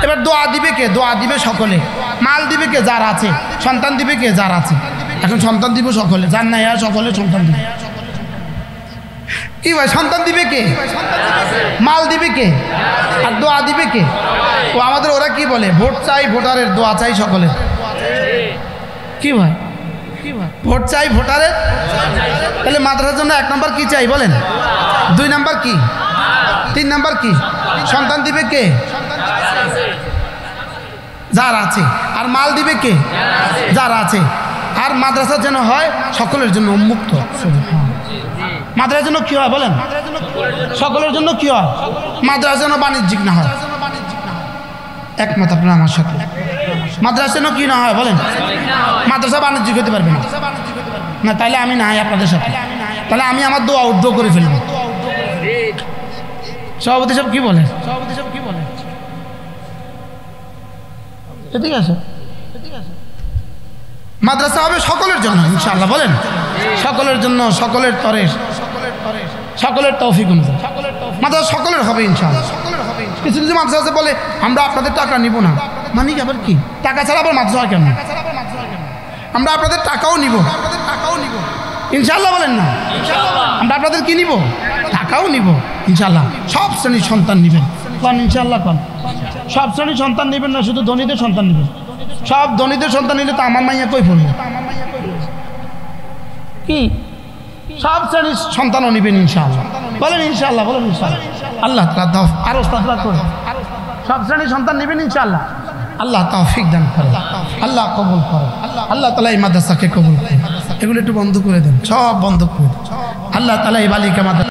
এবার দোয়া দিবে কে? দোয়া দিবে সকলে। মাল দিবে কে? যার আছে। সন্তান দিবে কে? যার আছে। এখন সন্তান দিব সকলে, যার নাই আর সকলে সন্তান দিবে। কি ভাই? সন্তান দিবে কে? মাল দিবে কে? আর দোয়া দিবে কে? ও আমাদের ওরা কি বলে? ভোট চাই ভোটারের, দোয়া চাই সকলের। কি ভাই? ভোট চাই ভোটারের। তাহলে মাদ্রাসার জন্য 1 নম্বর কি চাই? বলেন 2 নম্বর কি? 3 নম্বর কি? সন্তান দিবে কে? যার আছে। আর মাল দিবে কে? যার আছে। আর মাদ্রাসা যেন হয় সকলের জন্য উন্মুক্ত। মাদ্রাসার জন্য কি হয়? বলেন সকলের জন্য কি হয়? মাদ্রাসা যেন বাণিজ্যিক না হয়। একমত আপনারা আমার সাথে? মাদ্রাসা যেন কি না হয়? বলেন মাদ্রাসা বাণিজ্যিক হতে পারবে না। তাহলে আমি নাই আপনাদের সাথে, তাহলে আমি আমার দোয়া উদ্ধ করে ফেলব। সভাপতি সাহেব কি বলে? ঠিক আছে, মাদ্রাসা হবে সকলের জন্য ইনশাআল্লাহ। বলেন সকলের জন্য, সকলের তরে, সকলের তৌফিক অনুযায়ী মাদ্রাসা সকলের হবে ইনশাআল্লাহ। কিছু কিছু মাদ্রাসা আছে বলে আমরা আপনাদের টাকা নিব না। মানে কি? আবার কি? টাকা ছাড়া আবার মাদ্রাসা হয় কেন? আমরা আপনাদের টাকাও নিব ইনশাআল্লাহ। বলেন না আমরা আপনাদের কি নিব? টাকাও নিব ইনশাআল্লাহ। সব শ্রেণীর সন্তান নিবেন। কোন ইনশাআল্লাহ? কোন সব শ্রেণীর সন্তান নেবেন না, শুধু ধনীদের সন্তান নেবেন। সব ধনীদের সন্তান নিলে তো আমার মাইয়া কই পড়বে? কি? সব শ্রেণীর সন্তানও নেবেন ইনশাআল্লাহ। বলেন ইনশাআল্লাহ। বলেন ইনশাআল্লাহ। আল্লাহ তাআলা দাও আরো তাফলা করে সব শ্রেণীর সন্তান নেবেন ইনশাআল্লাহ। আল্লাহ তৌফিক দান করে, আল্লাহ কবুল করে। আল্লাহ তাআলা এই মাদ্রাসাকে কবুল করে। এগুলো একটু বন্ধ করে দেন, সব বন্ধ করে দেন। আল্লাহ তাআলা এই বালিকা মাদ্রাসা